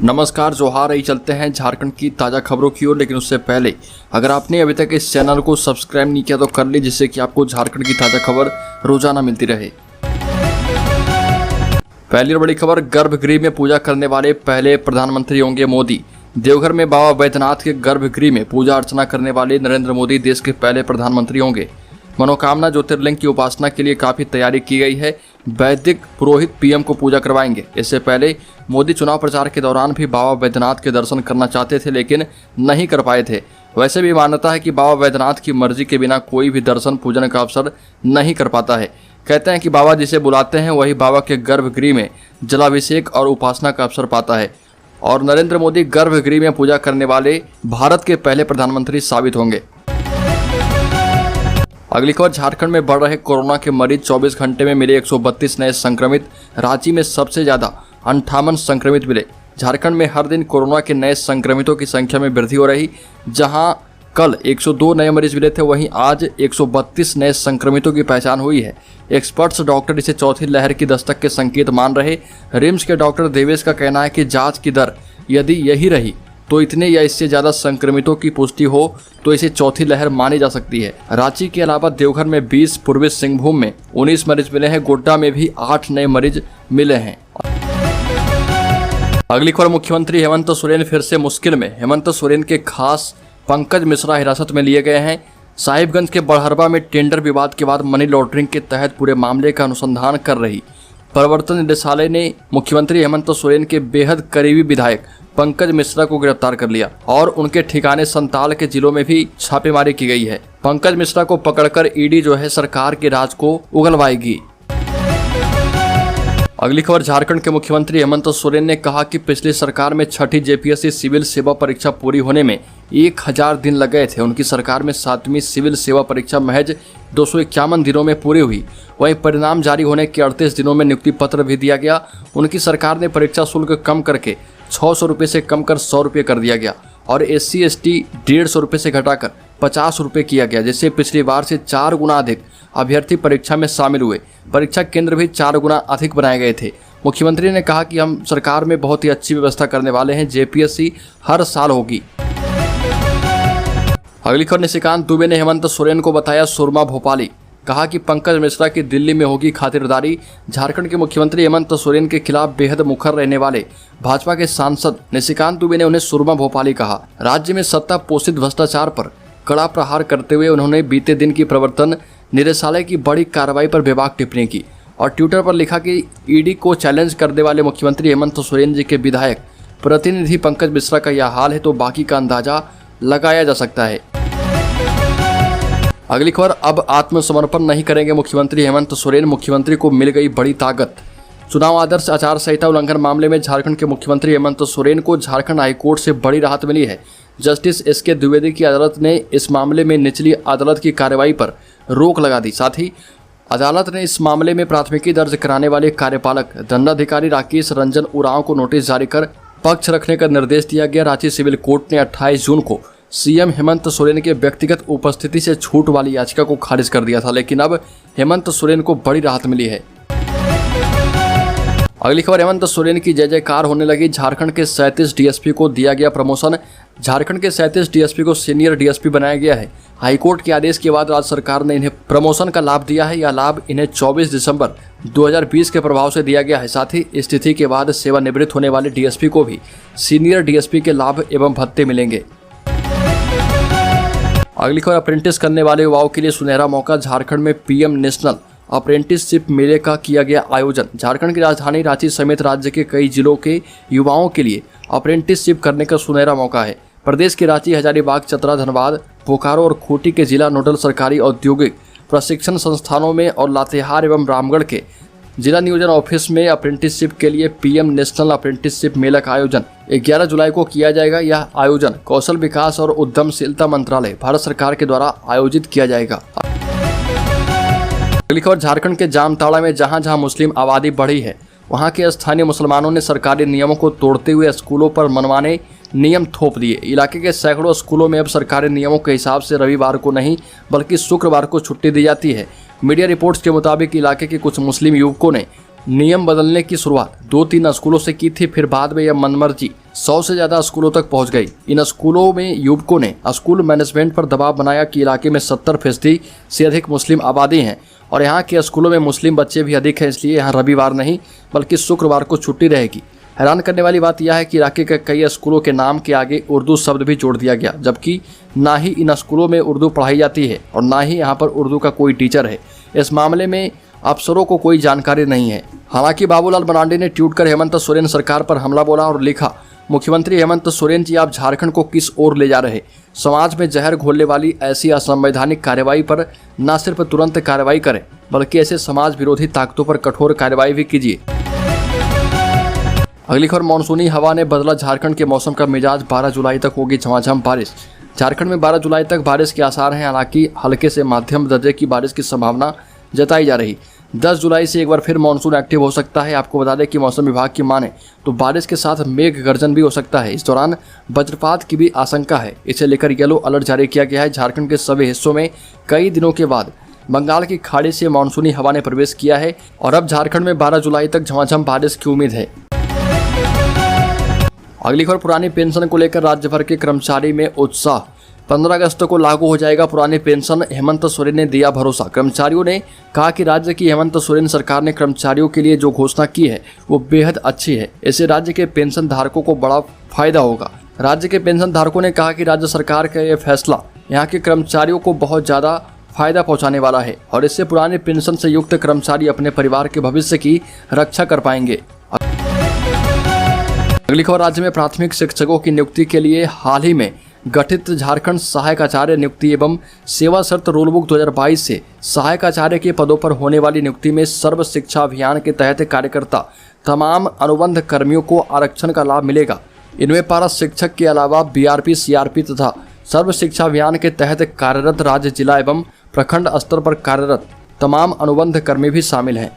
नमस्कार, जोहार। रही चलते हैं झारखंड की ताज़ा खबरों की ओर, लेकिन उससे पहले अगर आपने अभी तक इस चैनल को सब्सक्राइब नहीं किया तो कर ली, जिससे कि आपको झारखंड की ताज़ा खबर रोजाना मिलती रहे। पहली और बड़ी खबर, गर्भगृह में पूजा करने वाले पहले प्रधानमंत्री होंगे मोदी। देवघर में बाबा बैद्यनाथ के गर्भगृह में पूजा अर्चना करने वाले नरेंद्र मोदी देश के पहले प्रधानमंत्री होंगे। मनोकामना ज्योतिर्लिंग की उपासना के लिए काफी तैयारी की गई है। वैदिक पुरोहित पीएम को पूजा करवाएंगे। इससे पहले मोदी चुनाव प्रचार के दौरान भी बाबा बैद्यनाथ के दर्शन करना चाहते थे, लेकिन नहीं कर पाए थे। वैसे भी मान्यता है कि बाबा बैद्यनाथ की मर्जी के बिना कोई भी दर्शन पूजन का अवसर नहीं कर पाता है। कहते हैं कि बाबा जिसे बुलाते हैं वही बाबा के गर्भगृह में जलाभिषेक और उपासना का अवसर पाता है, और नरेंद्र मोदी गर्भगृह में पूजा करने वाले भारत के पहले प्रधानमंत्री साबित होंगे। अगली खबर, झारखंड में बढ़ रहे कोरोना के मरीज। 24 घंटे में मिले 132 नए संक्रमित। रांची में सबसे ज्यादा 58 संक्रमित मिले। झारखंड में हर दिन कोरोना के नए संक्रमितों की संख्या में वृद्धि हो रही। जहां कल 102 नए मरीज मिले थे, वहीं आज 132 नए संक्रमितों की पहचान हुई है। एक्सपर्ट्स डॉक्टर इसे चौथी लहर की दस्तक के संकेत मान रहे। रिम्स के डॉक्टर देवेश का कहना है कि जांच की दर यदि यही रही तो इतने या इससे ज्यादा संक्रमितों की पुष्टि हो तो इसे चौथी लहर मानी जा सकती है। रांची के अलावा देवघर में 20, पूर्वी सिंहभूम में 19 मरीज मिले हैं। गोड्डा में भी 8 नए मरीज मिले हैं। अगली खबर, मुख्यमंत्री हेमंत सोरेन फिर से मुश्किल में। हेमंत सोरेन के खास पंकज मिश्रा हिरासत में लिए गए हैं। साहिबगंज के बड़हरबा में टेंडर विवाद के बाद मनी लॉन्ड्रिंग के तहत पूरे मामले का अनुसंधान कर रही प्रवर्तन निदेशालय ने मुख्यमंत्री हेमंत सोरेन के बेहद करीबी विधायक पंकज मिश्रा को गिरफ्तार कर लिया और उनके ठिकाने संताल के जिलों में भी छापेमारी की गई है। पंकज मिश्रा को पकड़कर ईडी जो है सरकार के राज को उगलवाएगी। अगली खबर, झारखंड के मुख्यमंत्री हेमंत सोरेन ने कहा कि पिछली सरकार में छठी जेपीएससी सिविल सेवा परीक्षा पूरी होने में 1000 दिन लग गए थे। उनकी सरकार में 7वीं सिविल सेवा परीक्षा महज 251 दिनों में पूरी हुई। वहीं परिणाम जारी होने के 38 दिनों में नियुक्ति पत्र भी दिया गया। उनकी सरकार ने परीक्षा शुल्क कम करके 600 रुपये से कम कर 100 रुपये कर दिया गया और SC ST 150 रुपये से घटाकर 50 रुपये किया गया, जिससे पिछली बार से 4 गुना अधिक अभ्यर्थी परीक्षा में शामिल हुए। परीक्षा केंद्र भी 4 गुना अधिक बनाए गए थे। मुख्यमंत्री ने कहा कि हम सरकार में बहुत ही अच्छी व्यवस्था करने वाले हैं। जेपीएससी हर साल होगी। अगली खबर, निशिकांत दुबे ने हेमंत सोरेन को बताया सुरमा भोपाली। कहा कि पंकज मिश्रा की दिल्ली में होगी खातिरदारी। झारखंड के मुख्यमंत्री हेमंत सोरेन के खिलाफ बेहद मुखर रहने वाले भाजपा के सांसद निशिकांत दुबे ने उन्हें सुरमा भोपाली कहा। राज्य में सत्ता पोषित भ्रष्टाचार पर कड़ा प्रहार करते हुए उन्होंने बीते दिन की प्रवर्तन निदेशालय की बड़ी कार्रवाई पर बेबाक टिप्पणी की और ट्विटर पर लिखा कि ईडी को चैलेंज करने वाले मुख्यमंत्री हेमंत सोरेन जी के विधायक प्रतिनिधि पंकज मिश्रा का यह हाल है तो बाकी का अंदाजा लगाया जा सकता है। अगली खबर, अब आत्मसमर्पण नहीं करेंगे मुख्यमंत्री हेमंत सोरेन। मुख्यमंत्री को मिल गई बड़ी ताकत। चुनाव आदर्श आचार संहिता उल्लंघन मामले में झारखंड के मुख्यमंत्री हेमंत सोरेन को झारखंड हाईकोर्ट से बड़ी राहत मिली है। जस्टिस SK द्विवेदी की अदालत ने इस मामले में निचली अदालत की कार्रवाई पर रोक लगा दी। साथ ही अदालत ने इस मामले में प्राथमिकी दर्ज कराने वाले कार्यपालक दंडाधिकारी राकेश रंजन उरांव को नोटिस जारी कर पक्ष रखने का निर्देश दिया गया। रांची सिविल कोर्ट ने 28 जून को सीएम हेमंत सोरेन के व्यक्तिगत उपस्थिति से छूट वाली याचिका को खारिज कर दिया था, लेकिन अब हेमंत सोरेन को बड़ी राहत मिली है। अगली खबर, हेमंत सोरेन की जय जयकार होने लगी। झारखंड के 37 DSP को दिया गया प्रमोशन। झारखंड के 37 DSP को सीनियर DSP बनाया गया है। हाईकोर्ट के आदेश के बाद राज्य सरकार ने इन्हें प्रमोशन का लाभ दिया है। यह लाभ इन्हें 24 दिसंबर 2020 के प्रभाव से दिया गया है। साथ ही स्थिति के बाद सेवानिवृत्त होने वाले DSP को भी सीनियर DSP के लाभ एवं भत्ते मिलेंगे। अगली खबर, अप्रेंटिस करने वाले युवाओं के लिए सुनहरा मौका। झारखंड में PM नेशनल अप्रेंटिसशिप मेले का किया गया आयोजन। झारखंड की राजधानी रांची समेत राज्य के कई जिलों के युवाओं के लिए अप्रेंटिसशिप करने का सुनहरा मौका है। प्रदेश के रांची, हजारीबाग, चतरा, धनबाद, बोकारो और खूंटी के जिला नोडल सरकारी औद्योगिक प्रशिक्षण संस्थानों में और लातेहार एवं रामगढ़ के जिला नियोजन ऑफिस में अप्रेंटिसशिप के लिए PM नेशनल अप्रेंटिसशिप मेला का आयोजन 11 जुलाई को किया जाएगा। यह आयोजन कौशल विकास और उद्यमशीलता मंत्रालय भारत सरकार के द्वारा आयोजित किया जाएगा। अगली खबर, झारखंड के जामताड़ा में जहां मुस्लिम आबादी बढ़ी है वहां के स्थानीय मुसलमानों ने सरकारी नियमों को तोड़ते हुए स्कूलों पर मनमाने नियम थोप दिए। इलाके के सैकड़ों स्कूलों में अब सरकारी नियमों के हिसाब से रविवार को नहीं बल्कि शुक्रवार को छुट्टी दी जाती है। मीडिया रिपोर्ट्स के मुताबिक इलाके के कुछ मुस्लिम युवकों ने नियम बदलने की शुरुआत 2-3 स्कूलों से की थी, फिर बाद में यह मनमर्जी 100 से ज़्यादा स्कूलों तक पहुंच गई। इन स्कूलों में युवकों ने स्कूल मैनेजमेंट पर दबाव बनाया कि इलाके में 70% से अधिक मुस्लिम आबादी हैं और यहाँ के स्कूलों में मुस्लिम बच्चे भी अधिक हैं, इसलिए यहाँ रविवार नहीं बल्कि शुक्रवार को छुट्टी रहेगी। हैरान करने वाली बात यह है कि इलाके के कई स्कूलों के नाम के आगे उर्दू शब्द भी जोड़ दिया गया, जबकि ना ही इन स्कूलों में उर्दू पढ़ाई जाती है और ना ही यहाँ पर उर्दू का कोई टीचर है। इस मामले में अफसरों को कोई जानकारी नहीं है। हालांकि बाबूलाल मरांडी ने ट्वीट कर हेमंत सोरेन सरकार पर हमला बोला और लिखा, मुख्यमंत्री हेमंत सोरेन जी, आप झारखंड को किस ओर ले जा रहे? समाज में जहर घोलने वाली ऐसी असंवैधानिक कार्रवाई पर न सिर्फ तुरंत कार्रवाई करें बल्कि ऐसे समाज विरोधी ताकतों पर कठोर कार्रवाई भी कीजिए। अगली खबर, मानसूनी हवा ने बदला झारखंड के मौसम का मिजाज। 12 जुलाई तक होगी झमाझम बारिश। झारखंड में 12 जुलाई तक बारिश के आसार हैं, हालांकि हल्के से मध्यम दर्जे की बारिश की संभावना जताई जा रही। 10 जुलाई से एक बार फिर मानसून एक्टिव हो सकता है। आपको बता दें कि मौसम विभाग की माने तो बारिश के साथ मेघ गर्जन भी हो सकता है। इस दौरान वज्रपात की भी आशंका है। इसे लेकर येलो अलर्ट जारी किया गया है। झारखंड के सभी हिस्सों में कई दिनों के बाद बंगाल की खाड़ी से मानसूनी हवा ने प्रवेश किया है और अब झारखंड में 12 जुलाई तक झमाझम बारिश की उम्मीद है। अगली खबर, पुरानी पेंशन को लेकर राज्य भर के कर्मचारी में उत्साह। 15 अगस्त को लागू हो जाएगा पुरानी पेंशन, हेमंत सोरेन ने दिया भरोसा। कर्मचारियों ने कहा कि राज्य की हेमंत सोरेन सरकार ने कर्मचारियों के लिए जो घोषणा की है वो बेहद अच्छी है। इससे राज्य के पेंशन धारकों को बड़ा फायदा होगा। राज्य के पेंशन धारकों ने कहा कि राज्य सरकार का यह फैसला यहाँ के कर्मचारियों को बहुत ज़्यादा फायदा पहुँचाने वाला है और इससे पुरानी पेंशन से युक्त कर्मचारी अपने परिवार के भविष्य की रक्षा कर पाएंगे। अगली खबर, राज्य में प्राथमिक शिक्षकों की नियुक्ति के लिए हाल ही में गठित झारखंड सहायक आचार्य नियुक्ति एवं सेवा शर्त रूलबुक 2022 से सहायक आचार्य के पदों पर होने वाली नियुक्ति में सर्व शिक्षा अभियान के तहत कार्यकर्ता तमाम अनुबंध कर्मियों को आरक्षण का लाभ मिलेगा। इनमें पारा शिक्षक के अलावा बीआरपी, सीआरपी तथा सर्व शिक्षा अभियान के तहत कार्यरत राज्य, जिला एवं प्रखंड स्तर पर कार्यरत तमाम अनुबंध कर्मी भी शामिल हैं।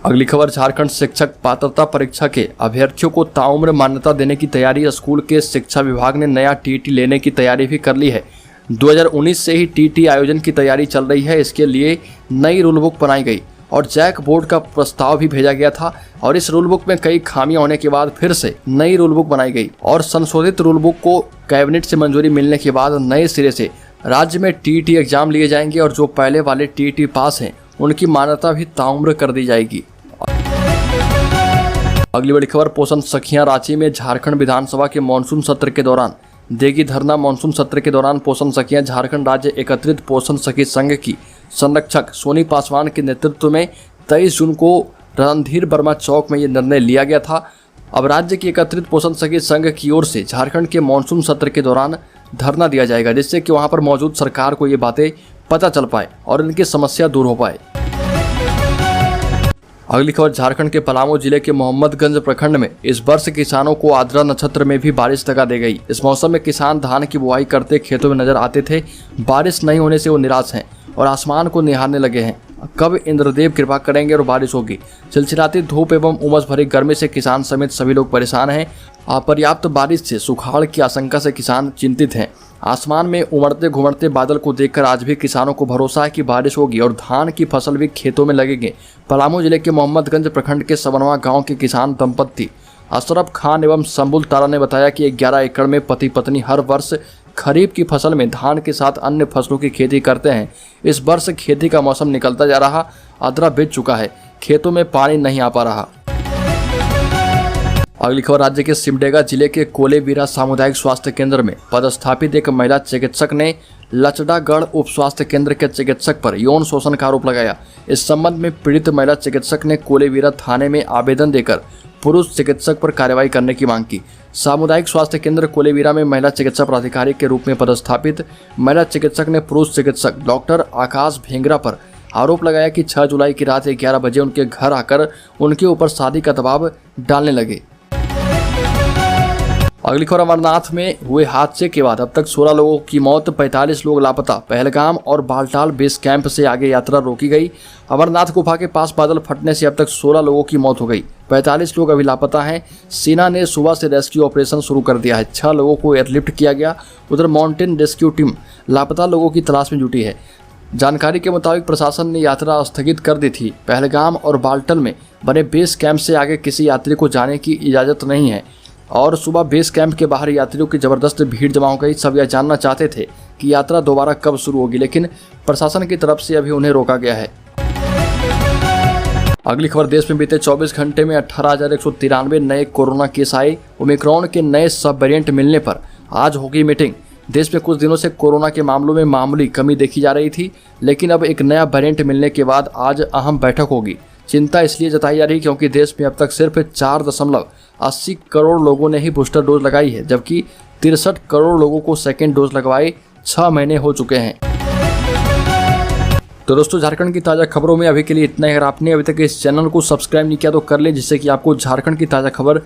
अगली खबर, झारखंड शिक्षक पात्रता परीक्षा के अभ्यर्थियों को ताउम्र मान्यता देने की तैयारी। स्कूल के शिक्षा विभाग ने नया टीटी लेने की तैयारी भी कर ली है। 2019 से ही टीटी आयोजन की तैयारी चल रही है। इसके लिए नई रूल बुक बनाई गई और जैक बोर्ड का प्रस्ताव भी भेजा गया था और इस रूल बुक में कई खामियां होने के बाद फिर से नई रूल बुक बनाई गई और संशोधित रूल बुक को कैबिनेट से मंजूरी मिलने के बाद नए सिरे से राज्य में टीटी एग्जाम लिए जाएंगे और जो पहले वाले टीटी पास हैं उनकी मान्यता भी ताउम्र कर दी जाएगी। अगली बड़ी खबर, पोषण सखियां रांची में झारखंड विधानसभा के मानसून सत्र के दौरान देगी धरना। मानसून सत्र के दौरान पोषण सखियां झारखंड राज्य एकत्रित पोषण सखी संघ की संरक्षक सोनी पासवान के नेतृत्व में 23 जून को रणधीर वर्मा चौक में ये निर्णय लिया गया था। अब राज्य की एकत्रित पोषण सखी संघ की ओर से झारखंड के मानसून सत्र के दौरान धरना दिया जाएगा, जिससे कि वहां पर मौजूद सरकार को ये बातें पता चल पाए और इनकी समस्या दूर हो पाए। अगली खबर, झारखंड के पलामू जिले के मोहम्मदगंज प्रखंड में इस वर्ष किसानों को आद्रा नक्षत्र में भी बारिश लगा दी गई। इस मौसम में किसान धान की बुआई करते खेतों में नजर आते थे। बारिश नहीं होने से वो निराश हैं और आसमान को निहारने लगे हैं, कब इंद्रदेव कृपा करेंगे और बारिश होगी। चिलचिलाती धूप एवं उमस भरी गर्मी से किसान समेत सभी लोग परेशान हैं। अपर्याप्त बारिश से सुखाड़ की आशंका से किसान चिंतित हैं। आसमान में उमड़ते घुमड़ते बादल को देखकर आज भी किसानों को भरोसा है कि बारिश होगी और धान की फसल भी खेतों में लगेंगे। पलामू जिले के मोहम्मदगंज प्रखंड के सबनवा गांव के किसान दंपत्ति अशरफ खान एवं संबुल तारा ने बताया कि 11 एकड़ में पति पत्नी हर वर्ष खरीफ की फसल में धान के साथ अन्य फसलों की खेती करते हैं। इस वर्ष खेती का मौसम निकलता जा रहा, आद्रा बीत चुका है, खेतों में पानी नहीं आ पा रहा। अगली खबर, राज्य के सिमडेगा जिले के कोलेबीरा सामुदायिक स्वास्थ्य केंद्र में पदस्थापित एक महिला चिकित्सक ने लचड़ागढ़ उप स्वास्थ्य केंद्र के चिकित्सक पर यौन शोषण का आरोप लगाया। इस संबंध में पीड़ित महिला चिकित्सक ने कोलेबीरा थाने में आवेदन देकर पुरुष चिकित्सक पर कार्रवाई करने की मांग की। सामुदायिक स्वास्थ्य केंद्र कोलेबीरा में महिला चिकित्सा प्राधिकारी के रूप में पदस्थापित महिला चिकित्सक ने पुरुष चिकित्सक डॉक्टर आकाश भेंगरा पर आरोप लगाया कि 6 जुलाई की रात 11 बजे उनके घर आकर उनके ऊपर शादी का दबाव डालने लगे। अगली खबर, अमरनाथ में हुए हादसे के बाद अब तक 16 लोगों की मौत, 45 लोग लापता। पहलगाम और बालटाल बेस कैंप से आगे यात्रा रोकी गई। अमरनाथ गुफा के पास बादल फटने से अब तक 16 लोगों की मौत हो गई, 45 लोग अभी लापता हैं। सेना ने सुबह से रेस्क्यू ऑपरेशन शुरू कर दिया है। 6 लोगों को एयरलिफ्ट किया गया। उधर माउंटेन रेस्क्यू टीम लापता लोगों की तलाश में जुटी है। जानकारी के मुताबिक प्रशासन ने यात्रा स्थगित कर दी थी। पहलगाम और बाल्टल में बने बेस कैंप से आगे किसी यात्री को जाने की इजाज़त नहीं है और सुबह बेस कैंप के बाहर यात्रियों की जबरदस्त भीड़ जमा हो गई। सब यह जानना चाहते थे कि यात्रा दोबारा कब शुरू होगी, लेकिन प्रशासन की तरफ से अभी उन्हें रोका गया है। अगली खबर, देश में बीते 24 घंटे में 18,193 नए कोरोना केस आए। ओमिक्रॉन के नए सब वेरिएंट मिलने पर आज होगी मीटिंग। देश में कुछ दिनों से कोरोना के मामलों में मामूली कमी देखी जा रही थी, लेकिन अब एक नया वेरिएंट मिलने के बाद आज अहम बैठक होगी। चिंता इसलिए जताई जा रही है क्योंकि देश में अब तक सिर्फ 4.80 करोड़ लोगों ने ही बूस्टर डोज लगाई है, जबकि 63 करोड़ लोगों को सेकेंड डोज लगवाए 6 महीने हो चुके हैं। तो दोस्तों, झारखंड की ताज़ा खबरों में अभी के लिए इतना ही। अगर आपने अभी तक इस चैनल को सब्सक्राइब नहीं किया तो कर लें, जिससे कि आपको झारखंड की ताज़ा खबर